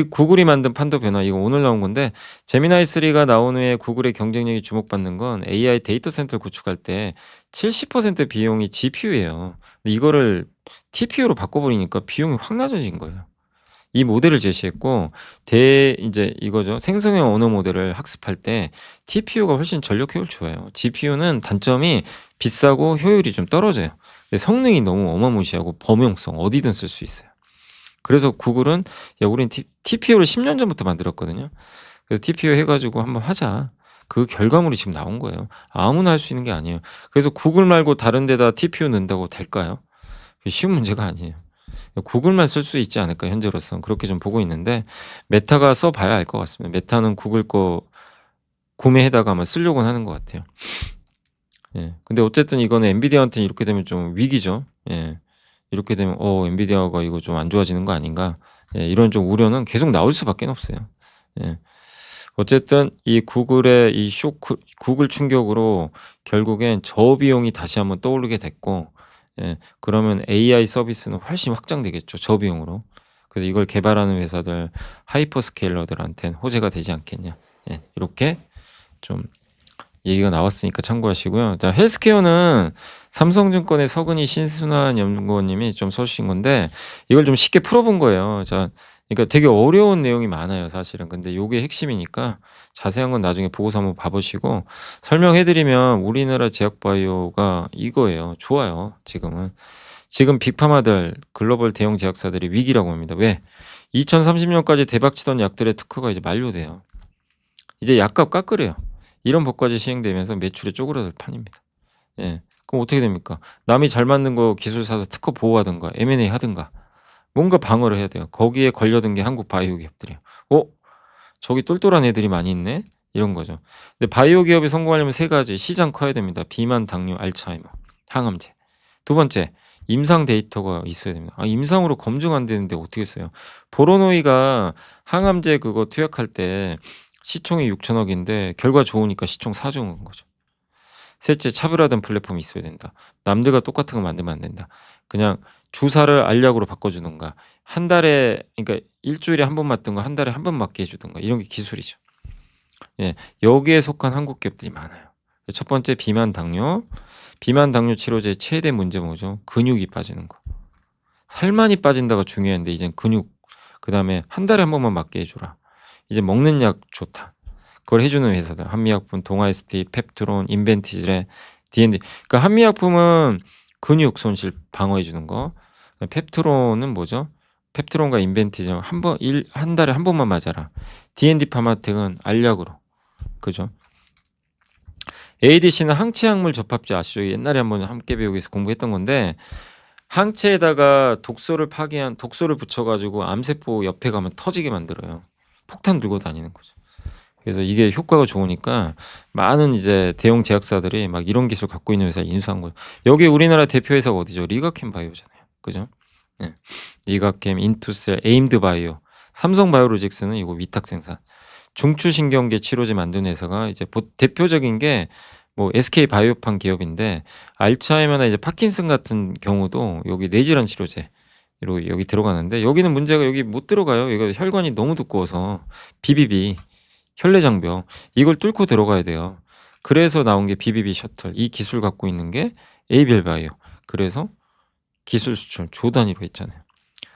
구글이 만든 판도 변화, 이거 오늘 나온 건데 제미나이 3가 나온 후에 구글의 경쟁력이 주목받는 건 AI 데이터 센터를 구축할 때 70% 비용이 GPU예요. 근데 이거를 TPU로 바꿔버리니까 비용이 확 낮아진 거예요. 이 모델을 제시했고 이제 이거죠. 생성형 언어 모델을 학습할 때 TPU가 훨씬 전력 효율 좋아요. GPU는 단점이 비싸고 효율이 좀 떨어져요. 근데 성능이 너무 어마무시하고 범용성 어디든 쓸 수 있어요. 그래서 구글은 우린 TPU를 10년 전부터 만들었거든요. 그래서 TPU 해가지고 한번 하자. 그 결과물이 지금 나온 거예요. 아무나 할 수 있는 게 아니에요. 그래서 구글 말고 다른 데다 TPU 넣는다고 될까요? 쉬운 문제가 아니에요. 구글만 쓸 수 있지 않을까, 현재로서는. 그렇게 좀 보고 있는데 메타가 써봐야 알 것 같습니다. 메타는 구글 거 구매해다가 아마 쓰려고는 하는 것 같아요. 근데 어쨌든 이거는 엔비디아한테는 이렇게 되면 좀 위기죠. 이렇게 되면 엔비디아가 이거 좀 안 좋아지는 거 아닌가, 이런 좀 우려는 계속 나올 수밖에 없어요. 어쨌든 이 구글의 이 구글 충격으로 결국엔 저비용이 다시 한번 떠오르게 됐고 그러면 AI 서비스는 훨씬 확장되겠죠, 저비용으로. 그래서 이걸 개발하는 회사들, 하이퍼스케일러들한테는 호재가 되지 않겠냐. 이렇게 좀 얘기가 나왔으니까 참고하시고요. 자, 헬스케어는 삼성증권의 서근희 신순환 연구원님이 좀 써주신 건데 이걸 좀 쉽게 풀어본 거예요. 자, 그러니까 되게 어려운 내용이 많아요, 사실은. 근데 요게 핵심이니까 자세한 건 나중에 보고서 한번 봐보시고 설명해드리면 우리나라 제약바이오가 이거예요. 좋아요, 지금은. 지금 빅파마들, 글로벌 대형 제약사들이 위기라고 합니다. 왜? 2030년까지 대박치던 약들의 특허가 이제 만료돼요. 이제 약값 깎으래요. 이런 법까지 시행되면서 매출이 쪼그라들 판입니다. 그럼 어떻게 됩니까? 남이 잘 만든 거 기술 사서 특허 보호하든가 M&A 하든가 뭔가 방어를 해야 돼요. 거기에 걸려든 게 한국 바이오 기업들이에요. 저기 똘똘한 애들이 많이 있네? 이런 거죠. 근데 바이오 기업이 성공하려면 3가지. 시장 커야 됩니다. 비만, 당뇨, 알츠하이머, 항암제. 2번째, 임상 데이터가 있어야 됩니다. 임상으로 검증 안 되는데 어떻게 써요? 보로노이가 항암제 그거 투약할 때 시총이 6천억인데 결과 좋으니까 시총 4조 온 거죠. 셋째, 차별화된 플랫폼이 있어야 된다. 남들과 똑같은 거 만들면 안 된다. 그냥 주사를 알약으로 바꿔주든가 한 달에, 그러니까 일주일에 한 번 맞던 거 한 달에 한 번 맞게 해주든가 이런 게 기술이죠. 여기에 속한 한국 기업들이 많아요. 첫 번째, 비만 당뇨. 비만 당뇨 치료제의 최대 문제 뭐죠? 근육이 빠지는 거. 살만이 빠진다가 중요한데 이젠 근육, 그 다음에 한 달에 한 번만 맞게 해줘라. 이제 먹는 약 좋다. 그걸 해주는 회사들, 한미약품, 동아ST, 펩트론, 인벤티제, D&D. 그러니까 한미약품은 근육 손실 방어해주는 거, 펩트론은 뭐죠? 펩트론과 인벤티죠. 한 달에 한 번만 맞아라. D&D 파마텍은 알약으로. 그죠? ADC는 항체 약물 접합제 아시죠? 옛날에 한번 함께 배우기에서 공부했던 건데 항체에다가 독소를 붙여가지고 암세포 옆에 가면 터지게 만들어요. 폭탄 들고 다니는 거죠. 그래서 이게 효과가 좋으니까 많은 이제 대형 제약사들이 막 이런 기술 갖고 있는 회사 인수한 거예요. 여기 우리나라 대표 회사가 어디죠? 리가캠 바이오잖아요. 그죠? 네. 리가캠, 인투셀, 에임드 바이오, 삼성 바이오로직스는 이거 위탁 생산. 중추신경계 치료제 만든 회사가 이제 대표적인 게 뭐 SK 바이오팜 기업인데 알츠하이머나 이제 파킨슨 같은 경우도 여기 뇌질환 치료제 여기 들어가는데 여기는 문제가 여기 못 들어가요. 이거 혈관이 너무 두꺼워서 BBB 혈내장벽 이걸 뚫고 들어가야 돼요. 그래서 나온 게 BBB 셔틀. 이 기술 갖고 있는 게 에이벨 바이오. 그래서 기술 수출 조 단위로 했잖아요.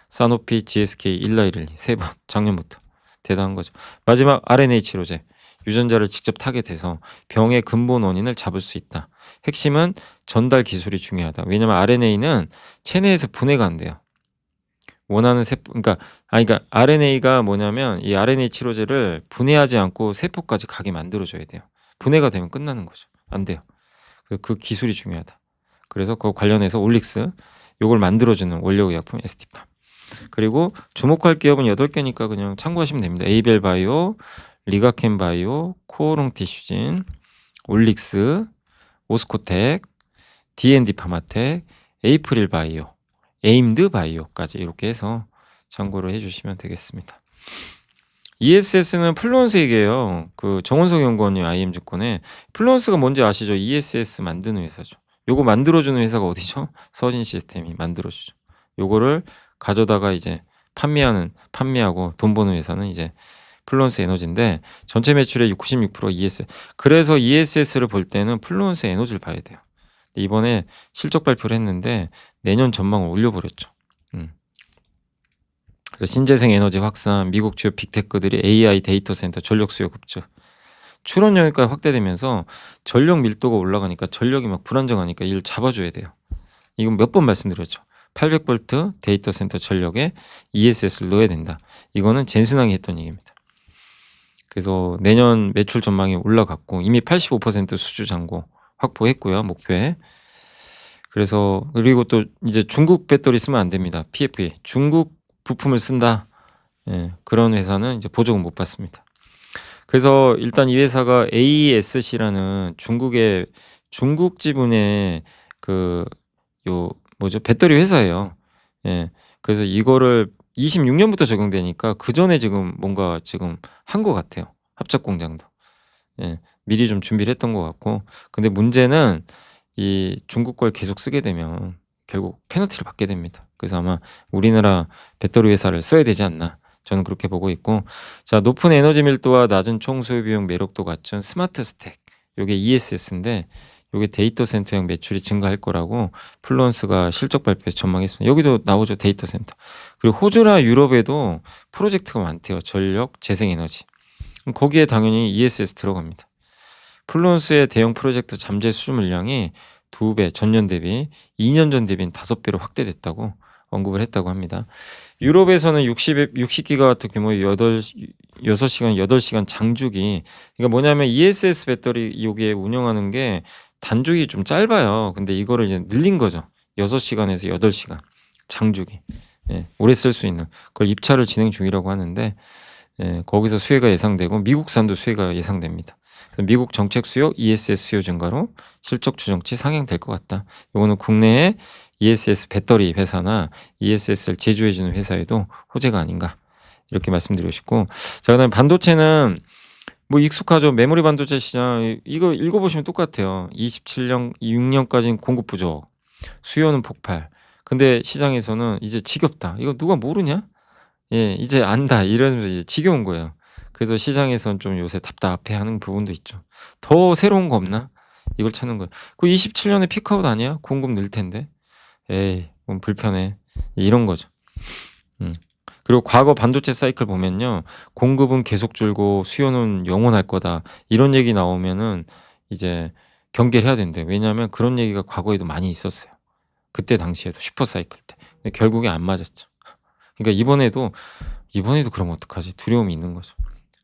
사노피, GSK, 일라이릴리 3번 작년부터 대단한 거죠. 마지막 RNA 치료제. 유전자를 직접 타겟해서 병의 근본 원인을 잡을 수 있다. 핵심은 전달 기술이 중요하다. 왜냐면 RNA는 체내에서 분해가 안 돼요. 원하는 세포, 그러니까 RNA가 뭐냐면 이 RNA 치료제를 분해하지 않고 세포까지 가게 만들어줘야 돼요. 분해가 되면 끝나는 거죠. 안 돼요. 그 기술이 중요하다. 그래서 그 관련해서 올릭스 요걸 만들어주는 원료의약품 ST팜. 그리고 주목할 기업은 8개니까 그냥 참고하시면 됩니다. 에이벨 바이오, 리가캠 바이오, 코오롱 티슈진, 올릭스, 오스코텍, D&D 파마텍, 에이프릴 바이오, 에임드 바이오까지 이렇게 해서 참고를 해주시면 되겠습니다. ESS는 플루언스 얘기예요. 그 정원석 연구원님 IM증권에 플루언스가 뭔지 아시죠? ESS 만드는 회사죠. 요거 만들어주는 회사가 어디죠? 서진 시스템이 만들어주죠. 요거를 가져다가 이제 판매하고 돈 버는 회사는 이제 플루언스 에너지인데 전체 매출의 96% ESS. 그래서 ESS를 볼 때는 플루언스 에너지를 봐야 돼요. 이번에 실적 발표를 했는데 내년 전망을 올려버렸죠. 그래서 신재생 에너지 확산, 미국 주요 빅테크들이 AI 데이터 센터 전력 수요 급증, 출원 영역까지 확대되면서 전력 밀도가 올라가니까 전력이 막 불안정하니까 이를 잡아줘야 돼요. 이건 몇 번 말씀드렸죠. 800V 데이터 센터 전력에 ESS를 넣어야 된다. 이거는 젠슨왕이 했던 얘기입니다. 그래서 내년 매출 전망이 올라갔고 이미 85% 수주 잔고 확보했고요. 목표에. 그래서 그리고 또 이제 중국 배터리 쓰면 안 됩니다. PFA. 중국 부품을 쓴다. 예, 그런 회사는 이제 보조금 못 받습니다. 그래서 일단 이 회사가 AESC라는 중국 지분의 배터리 회사예요. 예. 그래서 이거를 26년부터 적용되니까 그 전에 지금 뭔가 지금 한 것 같아요. 합작 공장도. 예. 미리 좀 준비를 했던 것 같고. 근데 문제는 이 중국 걸 계속 쓰게 되면 결국 페널티를 받게 됩니다. 그래서 아마 우리나라 배터리 회사를 써야 되지 않나. 저는 그렇게 보고 있고. 자, 높은 에너지 밀도와 낮은 총 소요 비용 매력도 갖춘 스마트 스택. 요게 ESS인데 요게 데이터 센터형 매출이 증가할 거라고 플루언스가 실적 발표에서 전망했습니다. 여기도 나오죠. 데이터 센터. 그리고 호주나 유럽에도 프로젝트가 많대요. 전력, 재생에너지. 거기에 당연히 ESS 들어갑니다. 플루언스의 대형 프로젝트 잠재 수주 물량이 2배, 전년 대비 2년 전 대비는 5배로 확대됐다고 언급을 했다고 합니다. 유럽에서는 60기가와트 규모의 6시간, 8시간 장주기. 그러니까 뭐냐면 ESS 배터리 요게 운영하는 게 단축이 좀 짧아요. 근데 이거를 이제 늘린 거죠. 6시간에서 8시간 장주기. 예, 오래 쓸 수 있는 그걸 입찰을 진행 중이라고 하는데 거기서 수혜가 예상되고 미국산도 수혜가 예상됩니다. 그래서 미국 정책 수요, ESS 수요 증가로 실적 추정치 상향될 것 같다. 이거는 국내에 ESS 배터리 회사나 ESS를 제조해주는 회사에도 호재가 아닌가 이렇게 말씀드리고 싶고, 자, 그다음에 반도체는 뭐 익숙하죠. 메모리 반도체 시장 이거 읽어보시면 똑같아요. 27년, 26년까지는 공급 부족, 수요는 폭발. 근데 시장에서는 이제 지겹다. 이거 누가 모르냐? 예, 이제 안다. 이러면서 이제 지겨운 거예요. 그래서 시장에선 좀 요새 답답해하는 부분도 있죠. 더 새로운 거 없나? 이걸 찾는 거예요. 그 27년에 피크아웃 아니야? 공급 늘 텐데. 에이, 그럼 불편해. 이런 거죠. 그리고 과거 반도체 사이클 보면요. 공급은 계속 줄고 수요는 영원할 거다. 이런 얘기 나오면은 이제 경계를 해야 된대요. 왜냐하면 그런 얘기가 과거에도 많이 있었어요. 그때 당시에도 슈퍼 사이클 때. 근데 결국에 안 맞았죠. 그러니까 이번에도 그러면 어떡하지? 두려움이 있는 거죠.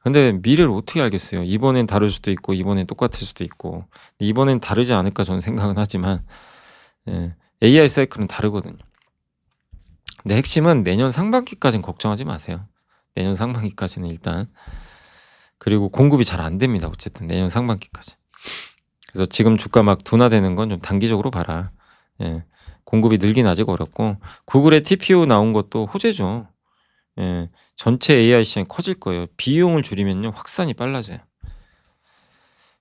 근데 미래를 어떻게 알겠어요. 이번엔 다를 수도 있고 이번엔 똑같을 수도 있고. 이번엔 다르지 않을까 저는 생각은 하지만 예 AI 사이클은 다르거든요. 근데 핵심은 내년 상반기까지는 걱정하지 마세요. 내년 상반기까지는 일단. 그리고 공급이 잘 안 됩니다 어쨌든 내년 상반기까지. 그래서 지금 주가 막 둔화되는 건 좀 단기적으로 봐라. 예. 공급이 늘긴 아직 어렵고 구글의 TPU 나온 것도 호재죠. 예. 전체 AI 시장이 커질 거예요. 비용을 줄이면요 확산이 빨라져요.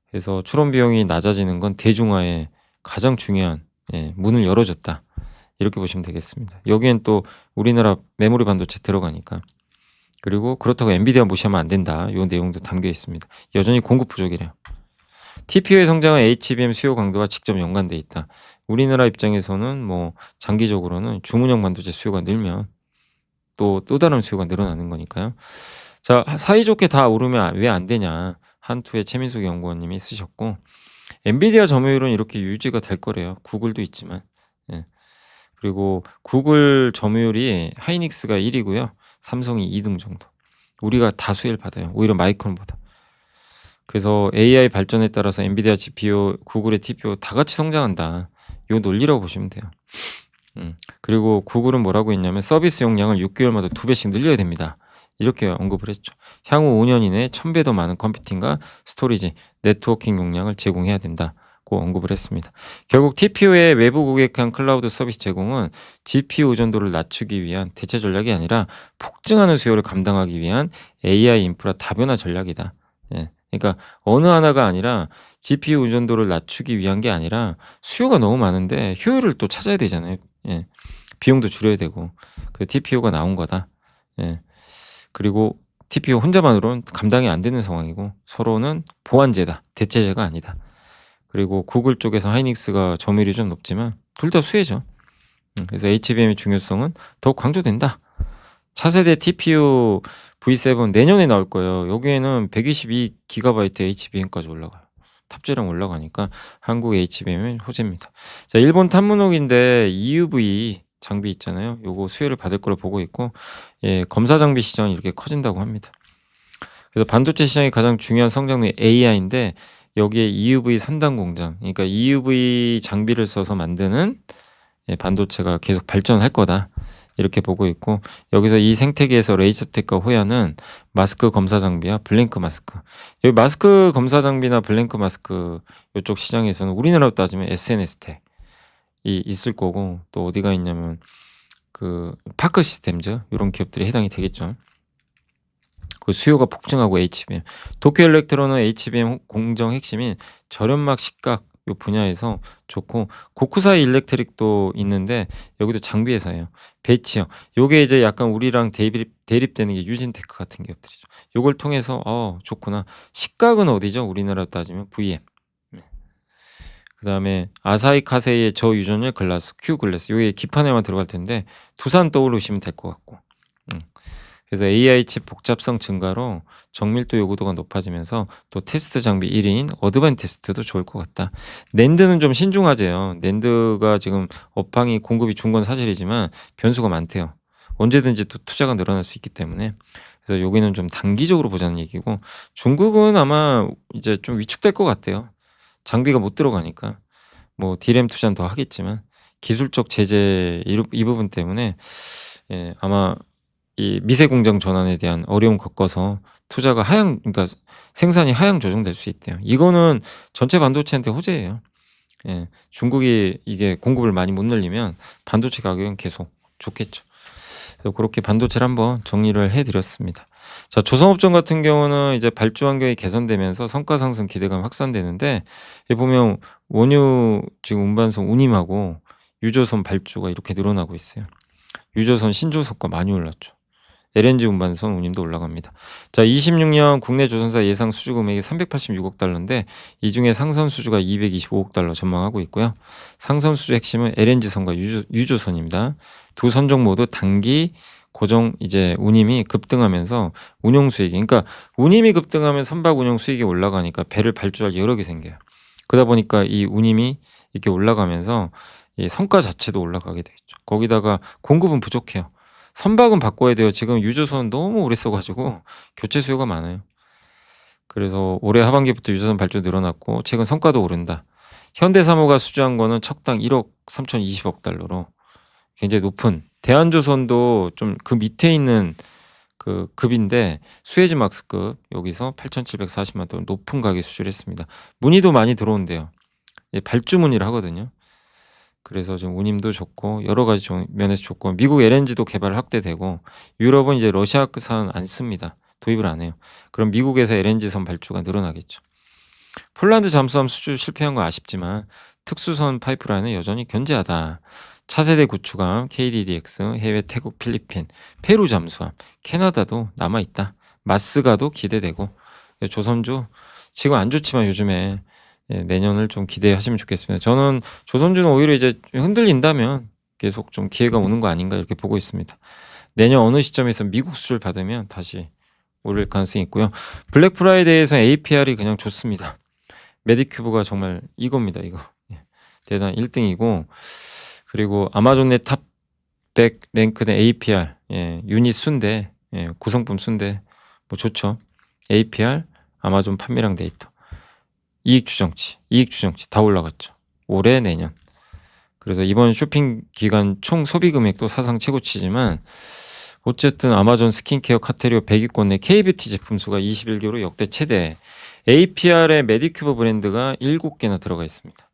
그래서 출원 비용이 낮아지는 건 대중화에 가장 중요한 문을 열어줬다. 이렇게 보시면 되겠습니다. 여기엔 또 우리나라 메모리 반도체 들어가니까. 그리고 그렇다고 엔비디아 무시하면 안 된다. 요 내용도 담겨 있습니다. 여전히 공급 부족이래요. TPU의 성장은 HBM 수요 강도와 직접 연관돼 있다. 우리나라 입장에서는 뭐 장기적으로는 주문형 반도체 수요가 늘면 또 다른 수요가 늘어나는 거니까요. 자, 사이좋게 다 오르면 왜 안 되냐. 한투의 최민숙 연구원님이 쓰셨고 엔비디아 점유율은 이렇게 유지가 될 거래요. 구글도 있지만. 예. 그리고 구글 점유율이 하이닉스가 1위고요. 삼성이 2등 정도. 우리가 다수를 받아요. 오히려 마이크론보다. 그래서 AI 발전에 따라서 엔비디아 GPU, 구글의 TPU 다 같이 성장한다. 요 논리라고 보시면 돼요. 그리고 구글은 뭐라고 했냐면 서비스 용량을 6개월마다 2배씩 늘려야 됩니다. 이렇게 언급을 했죠. 향후 5년 이내에 1000배 더 많은 컴퓨팅과 스토리지, 네트워킹 용량을 제공해야 된다고 언급을 했습니다. 결국 TPU의 외부 고객형 클라우드 서비스 제공은 GPU 의존도를 낮추기 위한 대체 전략이 아니라 폭증하는 수요를 감당하기 위한 AI 인프라 다변화 전략이다. 예. 그러니까 어느 하나가 아니라 GPU 의존도를 낮추기 위한 게 아니라 수요가 너무 많은데 효율을 또 찾아야 되잖아요. 예. 비용도 줄여야 되고 그 TPU가 나온 거다. 예. 그리고 TPU 혼자만으로는 감당이 안 되는 상황이고 서로는 보완제다. 대체제가 아니다. 그리고 구글 쪽에서 하이닉스가 점유율이 좀 높지만 둘 다 수혜죠. 그래서 HBM의 중요성은 더욱 강조된다. 차세대 TPU V7 내년에 나올 거예요. 여기에는 122GB HBM까지 올라가요. 탑재량 올라가니까 한국 HBM은 호재입니다. 자, 일본 탐문옥인데 EUV 장비 있잖아요. 요거 수혜를 받을 거로 보고 있고 검사 장비 시장이 이렇게 커진다고 합니다. 그래서 반도체 시장의 가장 중요한 성장률이 AI인데 여기에 EUV 선단 공장, 그러니까 EUV 장비를 써서 만드는 반도체가 계속 발전할 거다. 이렇게 보고 있고 여기서 이 생태계에서 레이저텍과 호야는 마스크 검사 장비와 블랭크 마스크, 여기 마스크 검사 장비나 블랭크 마스크 이쪽 시장에서는 우리나라로 따지면 SNS텍이 있을 거고 또 어디가 있냐면 그 파크 시스템즈 이런 기업들이 해당이 되겠죠. 그 수요가 폭증하고 HBM, 도쿄 일렉트론은 HBM 공정 핵심인 절연막 식각 요 분야에서 좋고 고쿠사이 일렉트릭도 있는데 여기도 장비 회사예요. 배치형. 요게 이제 약간 우리랑 대립되는 게 유진테크 같은 기업들이죠. 요걸 통해서 좋구나. 식각은 어디죠? 우리나라로 따지면 VM. 그다음에 아사히 카세이의 저유전율 글라스, 큐 글래스. 요게 기판에만 들어갈 텐데 두산 떠오르시면 될 것 같고. 그래서 AI 칩 복잡성 증가로 정밀도 요구도가 높아지면서 또 테스트 장비 1위인 어드밴티스트도 좋을 것 같다. 낸드는 좀 신중하재요. 낸드가 지금 업황이 공급이 준 건 사실이지만 변수가 많대요. 언제든지 또 투자가 늘어날 수 있기 때문에. 그래서 여기는 좀 단기적으로 보자는 얘기고 중국은 아마 이제 좀 위축될 것 같아요. 장비가 못 들어가니까. 뭐 디램 투자는 더 하겠지만 기술적 제재 이 부분 때문에 아마 이 미세 공장 전환에 대한 어려움 겪어서 투자가 그러니까 생산이 하향 조정될 수 있대요. 이거는 전체 반도체한테 호재예요. 중국이 이게 공급을 많이 못 늘리면 반도체 가격은 계속 좋겠죠. 그래서 그렇게 반도체를 한번 정리를 해드렸습니다. 자, 조선업종 같은 경우는 이제 발주 환경이 개선되면서 성과 상승 기대감 확산되는데 여기 보면 원유 지금 운반선 운임하고 유조선 발주가 이렇게 늘어나고 있어요. 유조선 신조선가 많이 올랐죠. LNG 운반선 운임도 올라갑니다. 자, 26년 국내 조선사 예상 수주 금액이 386억 달러인데 이 중에 상선 수주가 225억 달러 전망하고 있고요. 상선 수주 핵심은 LNG선과 유조선입니다. 두 선종 모두 단기 고정 이제 운임이 급등하면서 운용 수익이, 그러니까 운임이 급등하면 선박 운용 수익이 올라가니까 배를 발주할 여러 개 생겨요. 그러다 보니까 이 운임이 이렇게 올라가면서 이 성과 자체도 올라가게 되겠죠. 거기다가 공급은 부족해요. 선박은 바꿔야 돼요. 지금 유조선 너무 오래 써 가지고 교체 수요가 많아요. 그래서 올해 하반기부터 유조선 발주 늘어났고 최근 성과도 오른다. 현대사모가 수주한 거는 척당 1억 3,020억 달러로 굉장히 높은, 대한조선도 좀 그 밑에 있는 그 급인데 수에즈막스급 여기서 8,740만 달러 높은 가격에 수주를 했습니다. 문의도 많이 들어온대요. 예, 발주 문의를 하거든요. 그래서 지금 운임도 좋고 여러 가지 면에서 좋고, 미국 LNG도 개발 확대되고, 유럽은 이제 러시아산 안 씁니다. 도입을 안 해요. 그럼 미국에서 LNG선 발주가 늘어나겠죠. 폴란드 잠수함 수주 실패한 건 아쉽지만 특수선 파이프라인은 여전히 견제하다. 차세대 구축함 KDDX, 해외 태국, 필리핀, 페루 잠수함, 캐나다도 남아있다. 마스가도 기대되고, 조선주 지금 안 좋지만 요즘에 내년을 좀 기대하시면 좋겠습니다. 저는 조선주는 오히려 이제 흔들린다면 계속 좀 기회가 오는 거 아닌가 이렇게 보고 있습니다. 내년 어느 시점에서 미국 수주를 받으면 다시 오를 가능성이 있고요. 블랙 프라이데이에서 APR이 그냥 좋습니다. 메디큐브가 정말 이겁니다. 이거 대단 1등이고, 그리고 아마존 내 탑 100 랭크된 APR, 유닛 순대, 구성품 순대 뭐 좋죠. APR, 아마존 판매량 데이터, 이익 추정치 다 올라갔죠. 올해 내년. 그래서 이번 쇼핑 기간 총 소비 금액도 사상 최고치지만, 어쨌든 아마존 스킨케어 카테고리 100위권 내 K뷰티 제품 수가 21개로 역대 최대. APR의 메디큐브 브랜드가 7개나 들어가 있습니다.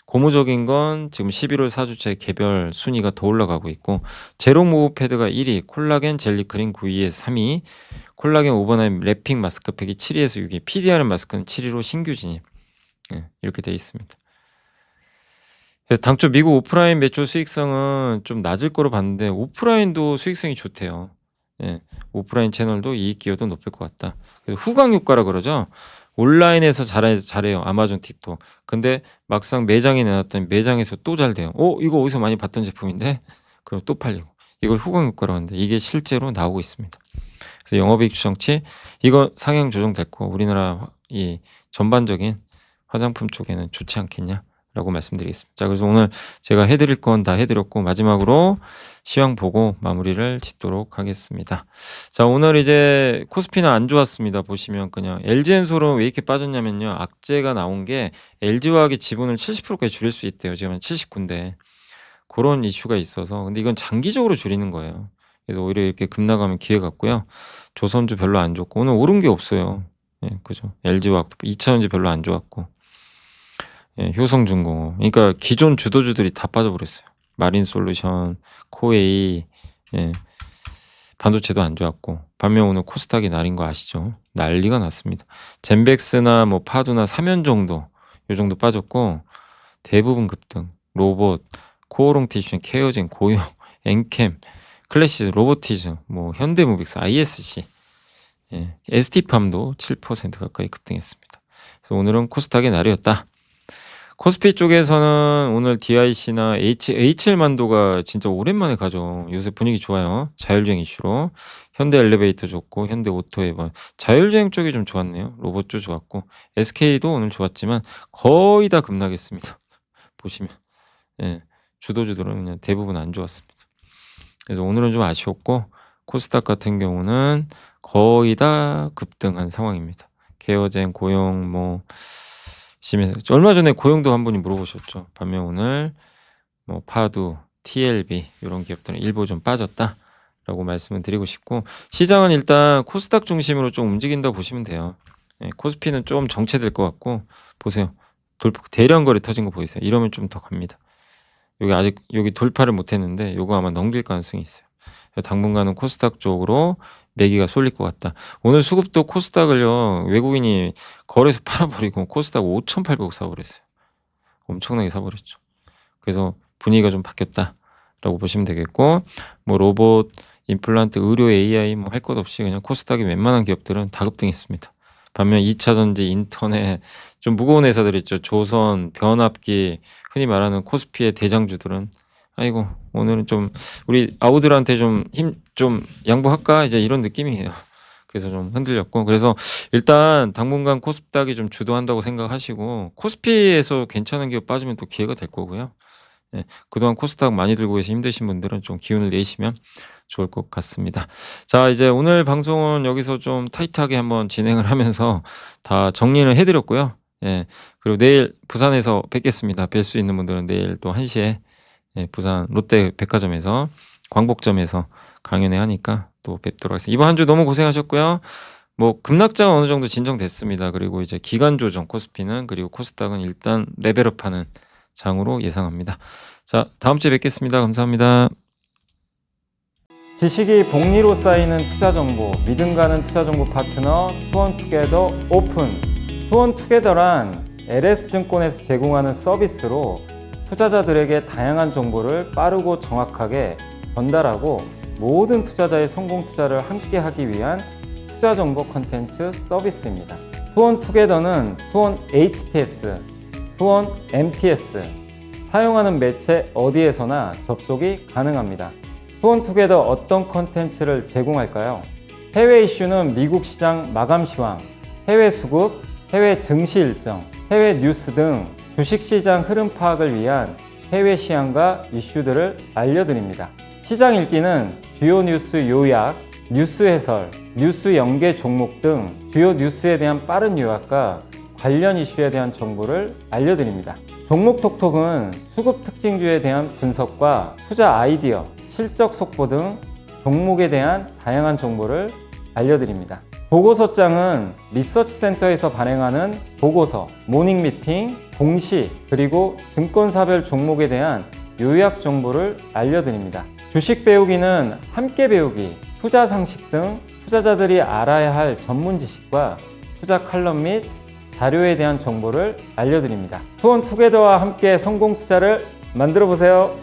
고무적인 건 지금 11월 4주째 개별 순위가 더 올라가고 있고, 제로 무브 패드가 1위, 콜라겐 젤리 크림 9위에서 3위, 콜라겐 오버나잇 랩핑 마스크팩이 7위에서 6위, PDRN 마스크는 7위로 신규 진입. 이렇게 돼 있습니다. 그래서 당초 미국 오프라인 매출 수익성은 좀 낮을 거로 봤는데 오프라인도 수익성이 좋대요. 오프라인 채널도 이익 기여도 높을 것 같다. 그래서 후광 효과라 그러죠. 온라인에서 잘해요. 아마존 틱톡. 근데 막상 매장에 내놨더니 매장에서 또 잘 돼요. 이거 어디서 많이 봤던 제품인데? 그럼 또 팔리고. 이걸 후광 효과라고 하는데 이게 실제로 나오고 있습니다. 그래서 영업이익 추정치 이거 상향 조정됐고, 우리나라 이 전반적인 화장품 쪽에는 좋지 않겠냐? 라고 말씀드리겠습니다. 자, 그래서 오늘 제가 해드릴 건 다 해드렸고, 마지막으로 시황 보고 마무리를 짓도록 하겠습니다. 자, 오늘 이제 코스피는 안 좋았습니다. 보시면 그냥 LG엔솔은 왜 이렇게 빠졌냐면요, 악재가 나온 게 LG화학의 지분을 70%까지 줄일 수 있대요. 지금 79인데 그런 이슈가 있어서. 근데 이건 장기적으로 줄이는 거예요. 그래서 오히려 이렇게 급락하면 기회 같고요. 조선주 별로 안 좋고, 오늘 오른 게 없어요. 그죠. LG화학도 2차전지 별로 안 좋았고, 효성중공업. 그러니까 기존 주도주들이 다 빠져버렸어요. 마린솔루션, 코웨이, 반도체도 안 좋았고. 반면 오늘 코스닥이 날인 거 아시죠? 난리가 났습니다. 젠백스나 뭐 파두나 3연 정도, 요 정도 빠졌고, 대부분 급등. 로봇, 코오롱 티슈, 케어젠, 고용, 엔캠, 클래시스, 로보티즈, 뭐 현대무빅스, ISC, ST팜도 7% 가까이 급등했습니다. 그래서 오늘은 코스닥의 날이었다. 코스피 쪽에서는 오늘 DIC나 HL만도가 진짜 오랜만에 가죠. 요새 분위기 좋아요. 자율주행 이슈로. 현대 엘리베이터 좋고, 현대 오토에버. 자율주행 쪽이 좀 좋았네요. 로봇도 좋았고, SK도 오늘 좋았지만 거의 다 급락했습니다. 보시면. 주도주들은 그냥 대부분 안 좋았습니다. 그래서 오늘은 좀 아쉬웠고, 코스닥 같은 경우는 거의 다 급등한 상황입니다. 케어젠, 고용, 뭐 심해서 얼마 전에 고용도 한 분이 물어보셨죠. 반면 오늘 뭐 파두, TLB 이런 기업들은 일부 좀 빠졌다라고 말씀을 드리고 싶고, 시장은 일단 코스닥 중심으로 좀 움직인다고 보시면 돼요. 코스피는 좀 정체될 것 같고, 보세요. 대량 거래 터진 거 보이세요? 이러면 좀 더 갑니다. 여기 아직 여기 돌파를 못했는데 요거 아마 넘길 가능성이 있어요. 당분간은 코스닥 쪽으로 매기가 쏠릴 것 같다. 오늘 수급도 코스닥을요, 외국인이 거래소 팔아버리고 코스닥 5,800억 사버렸어요. 엄청나게 사버렸죠. 그래서 분위기가 좀 바뀌었다라고 보시면 되겠고, 뭐 로봇, 임플란트, 의료, AI 뭐 할 것 없이 그냥 코스닥의 웬만한 기업들은 다 급등했습니다. 반면 2차전지, 인터넷, 좀 무거운 회사들 있죠. 조선, 변압기, 흔히 말하는 코스피의 대장주들은 아이고 오늘은 좀 우리 아우들한테 좀 힘 좀 양보할까 이제 이런 느낌이에요. 그래서 좀 흔들렸고, 그래서 일단 당분간 코스닥이 좀 주도한다고 생각하시고, 코스피에서 괜찮은 기업 빠지면 또 기회가 될 거고요. 예, 그동안 코스닥 많이 들고 계시 힘드신 분들은 좀 기운을 내시면 좋을 것 같습니다. 자, 이제 오늘 방송은 여기서 좀 타이트하게 한번 진행을 하면서 다 정리를 해 드렸고요. 예. 그리고 내일 부산에서 뵙겠습니다. 뵐 수 있는 분들은 내일 또 1 시에 예, 부산 롯데 백화점에서 광복점에서 강연회 하니까 또 뵙도록 하겠습니다. 이번 한 주 너무 고생하셨고요. 뭐 급락장은 어느 정도 진정됐습니다. 그리고 이제 기간 조정 코스피는, 그리고 코스닥은 일단 레벨업하는 장으로 예상합니다. 자, 다음 주에 뵙겠습니다. 감사합니다. 지식이 복리로 쌓이는 투자 정보, 믿음 가는 투자 정보 파트너 투원투게더 오픈. 투원투게더란 LS증권에서 제공하는 서비스로 투자자들에게 다양한 정보를 빠르고 정확하게 전달하고 모든 투자자의 성공 투자를 함께 하기 위한 투자 정보 컨텐츠 서비스입니다. 투원투게더는 투원 HTS, 투원 MTS, 사용하는 매체 어디에서나 접속이 가능합니다. 투원투게더 어떤 컨텐츠를 제공할까요? 해외 이슈는 미국 시장 마감 시황, 해외 수급, 해외 증시 일정, 해외 뉴스 등 주식시장 흐름 파악을 위한 해외 시황과 이슈들을 알려드립니다. 시장 읽기는 주요 뉴스 요약, 뉴스 해설, 뉴스 연계 종목 등 주요 뉴스에 대한 빠른 요약과 관련 이슈에 대한 정보를 알려드립니다. 종목 톡톡은 수급 특징주에 대한 분석과 투자 아이디어, 실적 속보 등 종목에 대한 다양한 정보를 알려드립니다. 보고서장은 리서치센터에서 발행하는 보고서, 모닝미팅, 공시, 그리고 증권사별 종목에 대한 요약 정보를 알려드립니다. 주식 배우기는 함께 배우기, 투자 상식 등 투자자들이 알아야 할 전문 지식과 투자 칼럼 및 자료에 대한 정보를 알려드립니다. 투원투게더와 함께 성공 투자를 만들어 보세요.